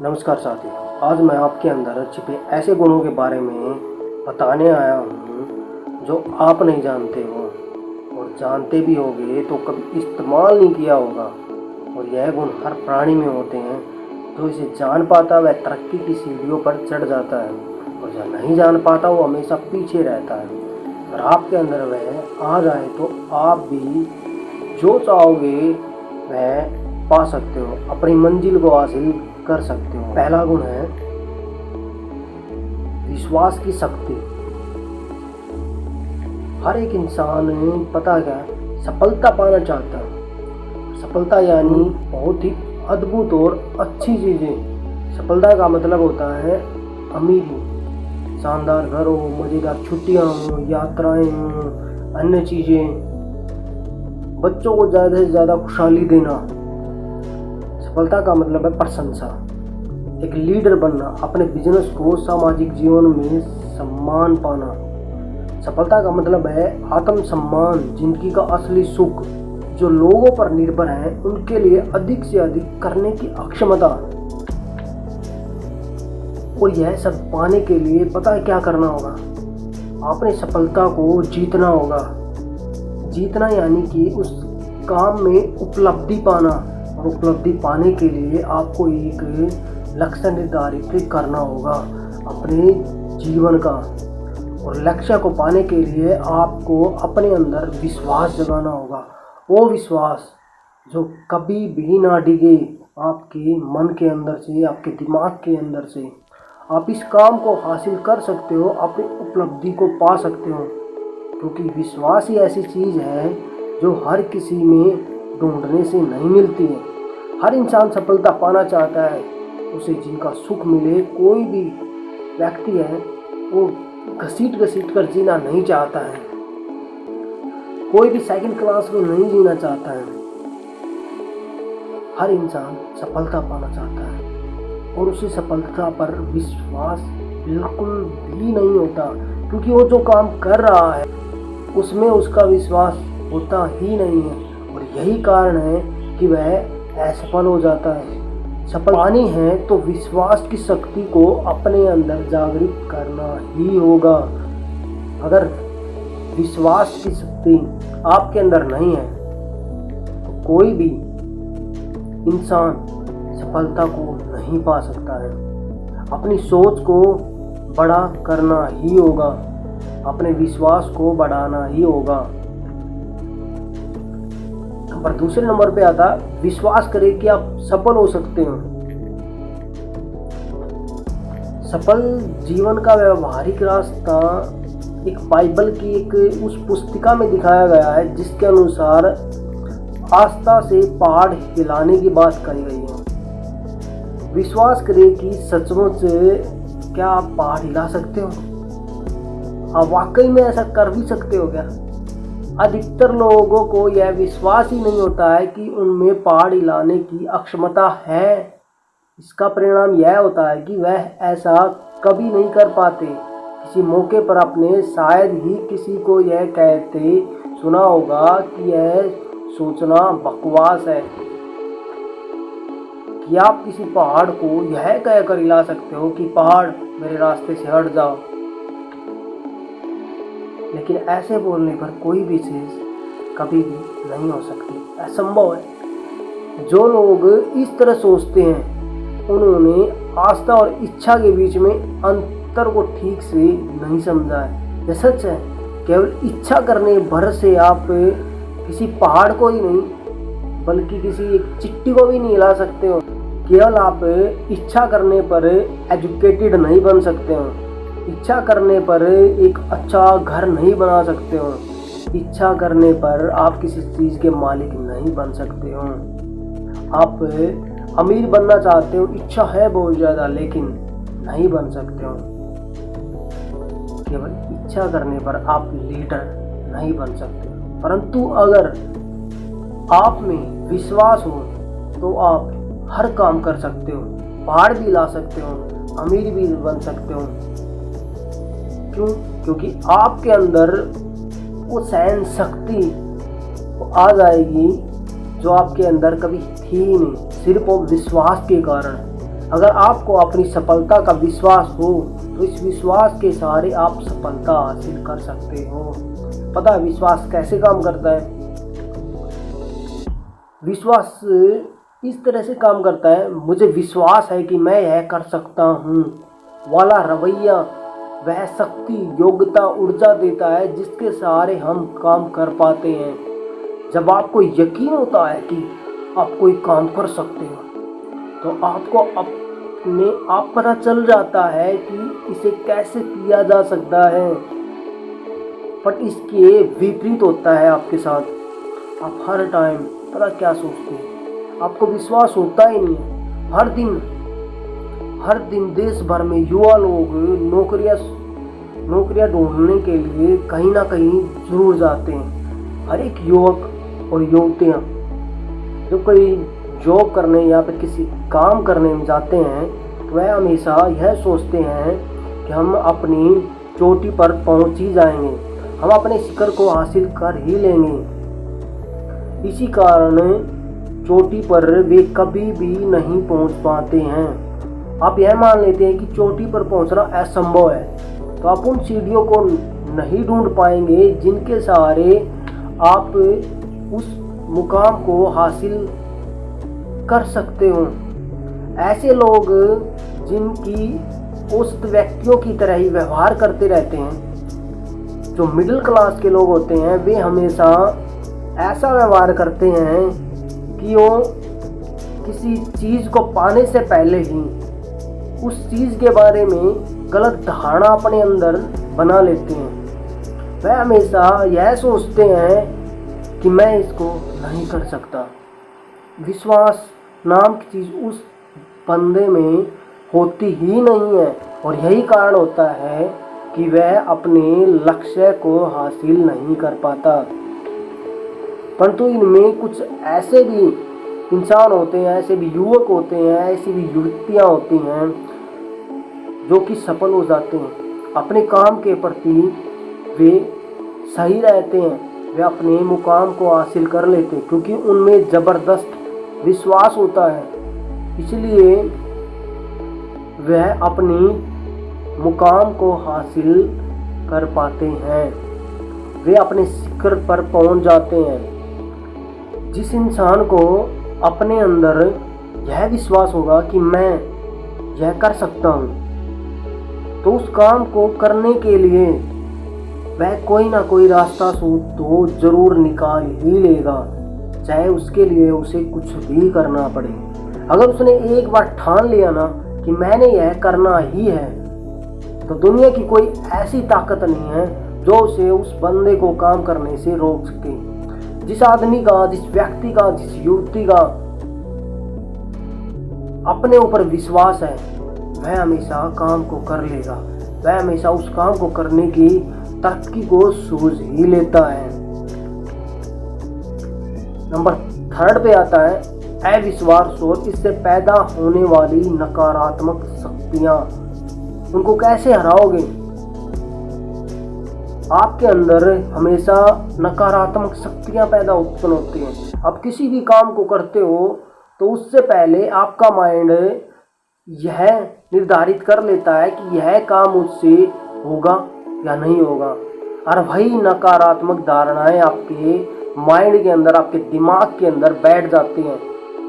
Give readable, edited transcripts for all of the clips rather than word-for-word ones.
नमस्कार साथियों, आज मैं आपके अंदर छिपे ऐसे गुणों के बारे में बताने आया हूँ जो आप नहीं जानते हो और जानते भी होगे तो कभी इस्तेमाल नहीं किया होगा। और यह गुण हर प्राणी में होते हैं। जो इसे जान पाता वह तरक्की की सीढ़ियों पर चढ़ जाता है और जो नहीं जान पाता वो हमेशा पीछे रहता है। अगर आपके अंदर वह आ जाए तो आप भी जो चाहोगे वह पा सकते हो, अपनी मंजिल को हासिल कर सकते हो। पहला गुण है विश्वास की शक्ति। हर एक इंसान पता क्या सफलता पाना चाहता है। सफलता यानी बहुत ही अद्भुत और अच्छी चीजें। सफलता का मतलब होता है अमीरी, शानदार घर हो, मजेदार छुट्टियां हो, यात्राएं हो, अन्य चीजें, बच्चों को ज्यादा से ज्यादा खुशहाली देना। सफलता का मतलब है प्रशंसा, एक लीडर बनना, अपने बिजनेस को सामाजिक जीवन में सम्मान पाना। सफलता का मतलब है आत्म सम्मान, जिंदगी का असली सुख, जो लोगों पर निर्भर है उनके लिए अधिक से अधिक करने की अक्षमता। और यह सब पाने के लिए पता है क्या करना होगा? आपने सफलता को जीतना होगा। जीतना यानी कि उस काम में उपलब्धि पाना। और उपलब्धि पाने के लिए आपको एक लक्ष्य निर्धारित करना होगा अपने जीवन का। और लक्ष्य को पाने के लिए आपको अपने अंदर विश्वास जगाना होगा। वो विश्वास जो कभी भी ना डिगे आपके मन के अंदर से, आपके दिमाग के अंदर से। आप इस काम को हासिल कर सकते हो, अपनी उपलब्धि को पा सकते हो, क्योंकि विश्वास ही ऐसी चीज़ है जो हर किसी में ढूंढने से नहीं मिलती है। हर इंसान सफलता पाना चाहता है, उसे जिनका सुख मिले। कोई भी व्यक्ति है वो घसीट कर जीना नहीं चाहता है। कोई भी सेकंड क्लास में नहीं जीना चाहता है। हर इंसान सफलता पाना चाहता है और उसे सफलता पर विश्वास बिल्कुल भी नहीं होता, क्योंकि वो जो काम कर रहा है उसमें उसका विश्वास होता ही नहीं है। और यही कारण है कि वह असफल हो जाता है। सफल पानी है तो विश्वास की शक्ति को अपने अंदर जागृत करना ही होगा। अगर विश्वास की शक्ति आपके अंदर नहीं है तो कोई भी इंसान सफलता को नहीं पा सकता है। अपनी सोच को बड़ा करना ही होगा, अपने विश्वास को बढ़ाना ही होगा। पर दूसरे नंबर पे आता विश्वास करें कि आप सफल हो सकते हो। सफल जीवन का व्यवहारिक रास्ता एक बाइबल की एक उस पुस्तिका में दिखाया गया है, जिसके अनुसार आस्था से पहाड़ हिलाने की बात कही गई है। विश्वास करें कि सचमुच क्या आप पहाड़ हिला सकते हो? आप वाकई में ऐसा कर भी सकते हो क्या? अधिकतर लोगों को यह विश्वास ही नहीं होता है कि उनमें पहाड़ हिलाने की अक्षमता है। इसका परिणाम यह होता है कि वह ऐसा कभी नहीं कर पाते। किसी मौके पर आपने शायद ही किसी को यह कहते सुना होगा कि यह सोचना बकवास है कि आप किसी पहाड़ को यह कहकर हिला सकते हो कि पहाड़ मेरे रास्ते से हट जाओ। लेकिन ऐसे बोलने पर कोई भी चीज़ कभी भी नहीं हो सकती, असंभव है। जो लोग इस तरह सोचते हैं उन्होंने आस्था और इच्छा के बीच में अंतर को ठीक से नहीं समझा है। यह सच है, केवल इच्छा करने भर से आप किसी पहाड़ को ही नहीं बल्कि किसी एक चिट्ठी को भी नहीं हिला सकते हो। केवल आप इच्छा करने पर एजुकेटेड नहीं बन सकते हो। इच्छा करने पर एक अच्छा घर नहीं बना सकते हो। इच्छा करने पर आप किसी चीज़ के मालिक नहीं बन सकते हो। आप अमीर बनना चाहते हो, इच्छा है बहुत ज़्यादा, लेकिन नहीं बन सकते हो। केवल इच्छा करने पर आप लीडर नहीं बन सकते। परंतु अगर आप में विश्वास हो तो आप हर काम कर सकते हो, पहाड़ भी ला सकते हो, अमीर भी बन सकते हो। क्यों? क्योंकि आपके अंदर वो सहन शक्ति आ जाएगी जो आपके अंदर कभी थी ही नहीं, सिर्फ वो विश्वास के कारण। अगर आपको अपनी सफलता का विश्वास हो तो इस विश्वास के सहारे आप सफलता हासिल कर सकते हो। पता है विश्वास कैसे काम करता है? विश्वास इस तरह से काम करता है, मुझे विश्वास है कि मैं यह कर सकता हूँ वाला रवैया वह शक्ति, योग्यता, ऊर्जा देता है जिसके सहारे हम काम कर पाते हैं। जब आपको यकीन होता है कि आप कोई काम कर सकते हो तो आपको अपने आप पता चल जाता है कि इसे कैसे किया जा सकता है। पर इसके विपरीत होता है आपके साथ। आप हर टाइम पता क्या सोचते हैं, आपको विश्वास होता ही नहीं है। हर दिन देश भर में युवा लोग नौकरियां ढूंढने के लिए कहीं ना कहीं जरूर जाते हैं। हर एक युवक और युवतियां जो कोई जॉब करने या फिर किसी काम करने में जाते हैं तो वह हमेशा यह सोचते हैं कि हम अपनी चोटी पर पहुंच ही जाएंगे, हम अपने शिखर को हासिल कर ही लेंगे। इसी कारण चोटी पर वे कभी भी नहीं पहुंच पाते हैं। आप यह मान लेते हैं कि चोटी पर पहुंचना असंभव है, तो आप उन सीढ़ियों को नहीं ढूंढ पाएंगे जिनके सहारे आप उस मुकाम को हासिल कर सकते हो। ऐसे लोग जिनकी औसत व्यक्तियों की तरह ही व्यवहार करते रहते हैं, जो मिडिल क्लास के लोग होते हैं, वे हमेशा ऐसा व्यवहार करते हैं कि वो किसी चीज़ को पाने से पहले ही उस चीज़ के बारे में गलत धारणा अपने अंदर बना लेते हैं। वह हमेशा यह सोचते हैं कि मैं इसको नहीं कर सकता। विश्वास नाम की चीज़ उस बंदे में होती ही नहीं है और यही कारण होता है कि वह अपने लक्ष्य को हासिल नहीं कर पाता। परंतु इनमें कुछ ऐसे भी इंसान होते हैं, ऐसे भी युवक होते हैं, ऐसी भी युवतियाँ होती हैं जो कि सफल हो जाते हैं। अपने काम के प्रति वे सही रहते हैं, वे अपने मुकाम को हासिल कर लेते हैं क्योंकि उनमें ज़बरदस्त विश्वास होता है। इसलिए वह अपनी मुकाम को हासिल कर पाते हैं, वे अपने शिखर पर पहुंच जाते हैं। जिस इंसान को अपने अंदर यह विश्वास होगा कि मैं यह कर सकता हूँ, तो उस काम को करने के लिए वह कोई ना कोई रास्ता तो जरूर निकाल ही लेगा, चाहे उसके लिए उसे कुछ भी करना पड़े। अगर उसने एक बार ठान लिया ना कि मैंने यह करना ही है, तो दुनिया की कोई ऐसी ताकत नहीं है जो उसे उस बंदे को काम करने से रोक सके। जिस आदमी का, जिस व्यक्ति का, जिस युवती का अपने ऊपर विश्वास है, वह हमेशा काम को कर लेगा, वह हमेशा उस काम को करने की तरक्की को सूझ ही लेता है। नंबर 3 पे आता है अविश्वास और इससे पैदा होने वाली नकारात्मक शक्तियां। उनको कैसे हराओगे? आपके अंदर हमेशा नकारात्मक शक्तियां पैदा उत्पन्न होती हैं। आप किसी भी काम को करते हो तो उससे पहले आपका माइंड यह निर्धारित कर लेता है कि यह काम मुझसे होगा या नहीं होगा, और वही नकारात्मक धारणाएं आपके माइंड के अंदर, आपके दिमाग के अंदर बैठ जाती हैं।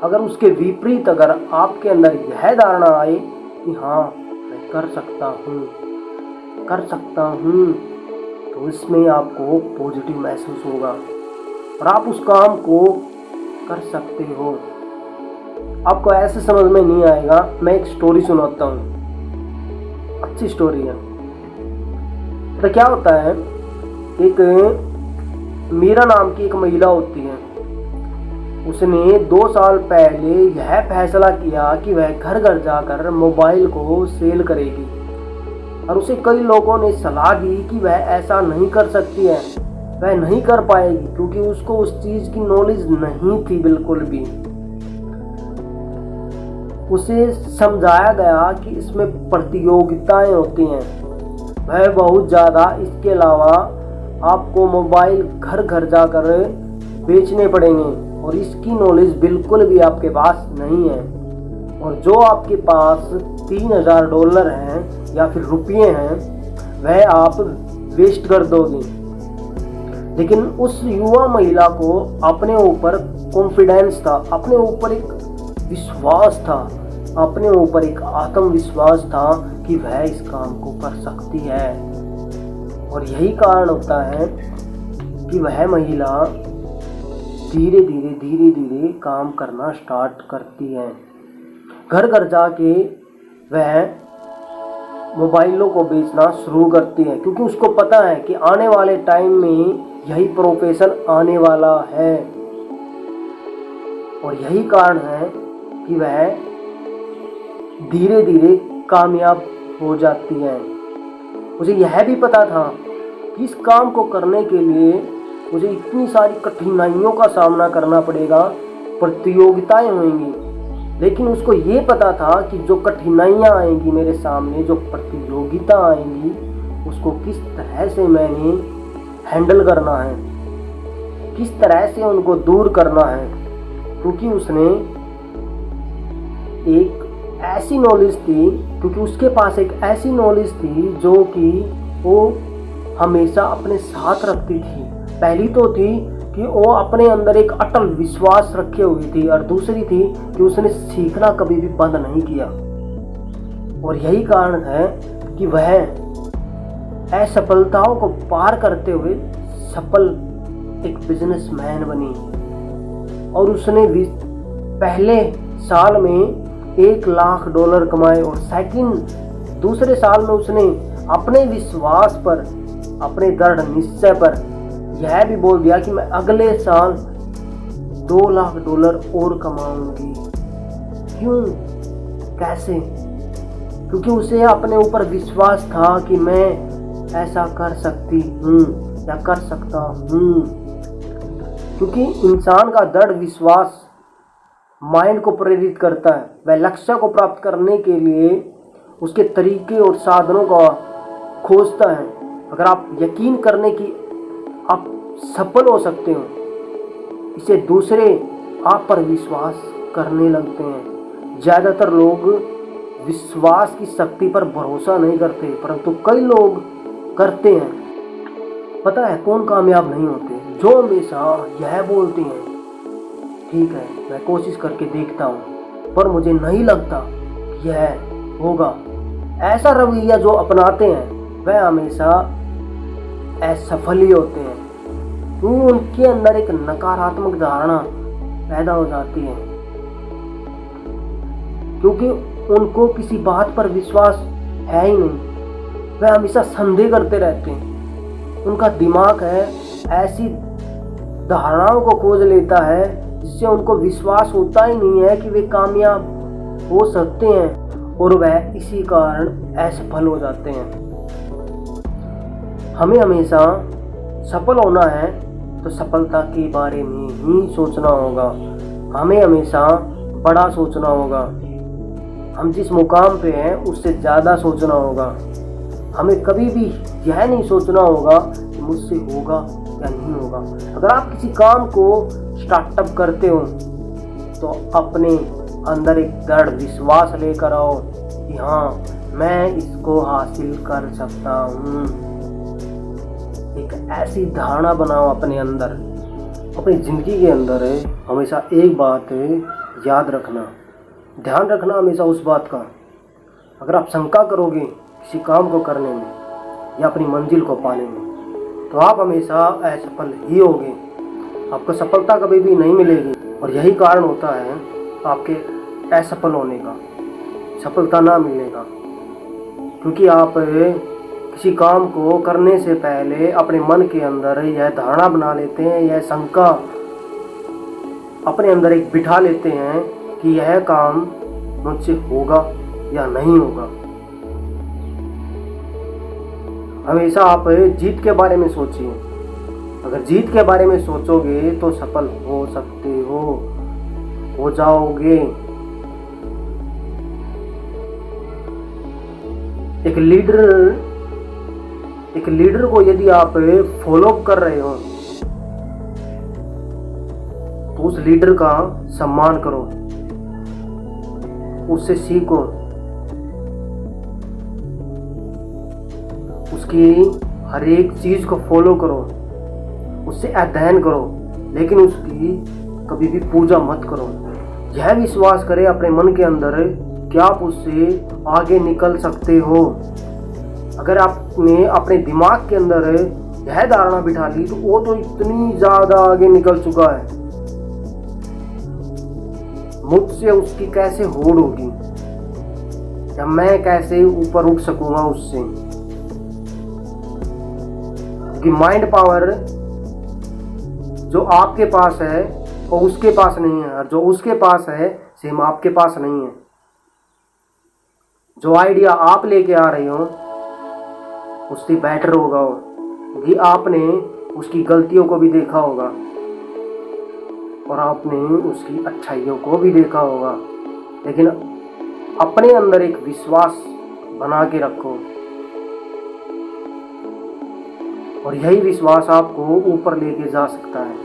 अगर उसके विपरीत अगर आपके अंदर यह धारणा आए कि हाँ मैं कर सकता हूँ, तो इसमें आपको पॉजिटिव महसूस होगा और आप उस काम को कर सकते हो। आपको ऐसे समझ में नहीं आएगा, मैं एक स्टोरी सुनाता हूँ, अच्छी स्टोरी है। तो क्या होता है, एक मीरा नाम की एक महिला होती है। उसने 2 साल पहले यह फैसला किया कि वह घर घर जाकर मोबाइल को सेल करेगी, और उसे कई लोगों ने सलाह दी कि वह ऐसा नहीं कर सकती है, वह नहीं कर पाएगी क्योंकि उसको उस चीज़ की नॉलेज नहीं थी बिल्कुल भी। उसे समझाया गया कि इसमें प्रतियोगिताएं होती हैं, वह बहुत ज़्यादा, इसके अलावा आपको मोबाइल घर घर जाकर बेचने पड़ेंगे और इसकी नॉलेज बिल्कुल भी आपके पास नहीं है। और जो आपके पास $3000 हैं या फिर रुपये हैं वह आप वेस्ट कर दोगे। लेकिन उस युवा महिला को अपने ऊपर कॉन्फिडेंस था, अपने ऊपर एक विश्वास था, अपने ऊपर एक आत्मविश्वास था कि वह इस काम को कर सकती है। और यही कारण होता है कि वह महिला धीरे धीरे काम करना स्टार्ट करती है। घर घर जाके वह मोबाइलों को बेचना शुरू करती है, क्योंकि उसको पता है कि आने वाले टाइम में यही प्रोफेशन आने वाला है। और यही कारण है कि वह धीरे धीरे कामयाब हो जाती है। मुझे यह भी पता था कि इस काम को करने के लिए मुझे इतनी सारी कठिनाइयों का सामना करना पड़ेगा, प्रतियोगिताएं होंगी, लेकिन उसको ये पता था कि जो कठिनाइयां आएंगी मेरे सामने, जो प्रतियोगिता आएंगी, उसको किस तरह से मैंने हैंडल करना है, किस तरह से उनको दूर करना है। क्योंकि उसने एक ऐसी नॉलेज थी, क्योंकि उसके पास एक ऐसी नॉलेज थी जो कि वो हमेशा अपने साथ रखती थी। पहली तो थी कि वो अपने अंदर एक अटल विश्वास रखे हुई थी, और दूसरी थी कि उसने सीखना कभी भी बंद नहीं किया। और यही कारण है कि वह असफलताओं को पार करते हुए सफल एक बिजनेसमैन बनी। और उसने भी पहले साल में $1,00,000 कमाए, और दूसरे साल में उसने अपने विश्वास पर, अपने दृढ़ निश्चय पर यह भी बोल दिया कि मैं अगले साल $2,00,000 और कमाऊंगी। क्यों, कैसे? क्योंकि उसे अपने ऊपर विश्वास था कि मैं ऐसा कर सकती हूँ या कर सकता हूँ। क्योंकि इंसान का दृढ़ विश्वास माइंड को प्रेरित करता है। वह लक्ष्य को प्राप्त करने के लिए उसके तरीके और साधनों का खोजता है। अगर आप यकीन करने की आप सफल हो सकते हो, इसे दूसरे आप पर विश्वास करने लगते हैं। ज़्यादातर लोग विश्वास की शक्ति पर भरोसा नहीं करते, परंतु कई लोग करते हैं। पता है कौन कामयाब नहीं होते? जो हमेशा यह बोलते हैं, ठीक है मैं कोशिश करके देखता हूँ पर मुझे नहीं लगता यह होगा। ऐसा रवैया जो अपनाते हैं वह हमेशा असफल ही होते हैं। उनके अंदर एक नकारात्मक धारणा पैदा हो जाती है, क्योंकि उनको किसी बात पर विश्वास है ही नहीं। वह हमेशा संदेह करते रहते हैं। उनका दिमाग है ऐसी धारणाओं को खोज लेता है जिससे उनको विश्वास होता ही नहीं है कि वे कामयाब हो सकते हैं, और वह इसी कारण असफल हो जाते हैं। हमें हमेशा सफल होना है तो सफलता के बारे में ही सोचना होगा। हमें हमेशा बड़ा सोचना होगा। हम जिस मुकाम पे हैं उससे ज़्यादा सोचना होगा। हमें कभी भी यह नहीं सोचना होगा कि मुझसे होगा या नहीं होगा। अगर आप किसी काम को स्टार्टअप करते हो तो अपने अंदर एक दृढ़ विश्वास लेकर आओ कि हाँ मैं इसको हासिल कर सकता हूँ। एक ऐसी धारणा बनाओ अपने अंदर। अपनी ज़िंदगी के अंदर हमेशा एक बात याद रखना, ध्यान रखना हमेशा उस बात का। अगर आप शंका करोगे किसी काम को करने में या अपनी मंजिल को पाने में तो आप हमेशा असफल ही होगे। आपको सफलता कभी भी नहीं मिलेगी, और यही कारण होता है आपके असफल होने का, सफलता ना मिलने का। क्योंकि आप किसी काम को करने से पहले अपने मन के अंदर यह धारणा बना लेते हैं, यह शंका अपने अंदर एक बिठा लेते हैं कि यह काम मुझसे होगा या नहीं होगा। हमेशा आप जीत के बारे में सोचिए। अगर जीत के बारे में सोचोगे तो सफल हो सकते हो जाओगे। एक लीडर को यदि आप फॉलो कर रहे हो तो उस लीडर का सम्मान करो, उससे सीखो, उसकी हर एक चीज को फॉलो करो, उससे अध्ययन करो, लेकिन उसकी कभी भी पूजा मत करो। यह विश्वास करें अपने मन के अंदर कि आप उससे आगे निकल सकते हो। अगर आपने अपने दिमाग के अंदर यह धारणा बिठा ली तो वो तो इतनी ज्यादा आगे निकल चुका है, मुझसे उसकी कैसे होड़ होगी, या मैं कैसे ऊपर उठ सकूंगा उससे। क्योंकि माइंड पावर जो आपके पास है वो उसके पास नहीं है, और जो उसके पास है सेम आपके पास नहीं है। जो आइडिया आप लेके आ रहे हो उससे बेटर होगा वो, क्योंकि आपने उसकी गलतियों को भी देखा होगा और आपने उसकी अच्छाइयों को भी देखा होगा। लेकिन अपने अंदर एक विश्वास बना के रखो, और यही विश्वास आपको ऊपर लेके जा सकता है,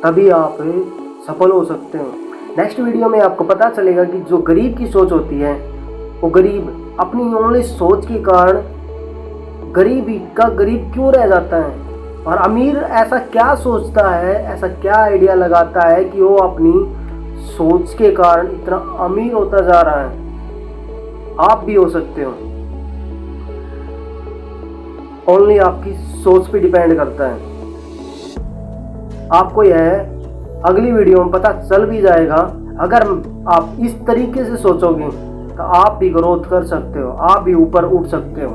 तभी आप सफल हो सकते हो। नेक्स्ट वीडियो में आपको पता चलेगा कि जो गरीब की सोच होती है वो गरीब अपनी ओनली सोच के कारण गरीबी का गरीब क्यों रह जाता है, और अमीर ऐसा क्या सोचता है, ऐसा क्या आइडिया लगाता है कि वो अपनी सोच के कारण इतना अमीर होता जा रहा है। आप भी हो सकते हो, ओनली आपकी सोच पे डिपेंड करता है। आपको यह अगली वीडियो में पता चल भी जाएगा। अगर आप इस तरीके से सोचोगे तो आप भी ग्रोथ कर सकते हो, आप भी ऊपर उठ सकते हो।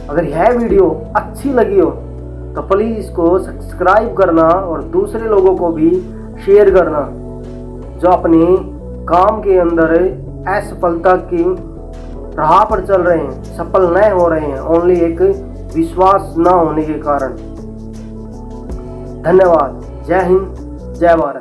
अगर यह वीडियो अच्छी लगी हो तो प्लीज़ इसको सब्सक्राइब करना और दूसरे लोगों को भी शेयर करना जो अपने काम के अंदर असफलता की राह पर चल रहे हैं, सफल न हो रहे हैं, ओनली एक विश्वास न होने के कारण। धन्यवाद। जय हिंद, जय भारत।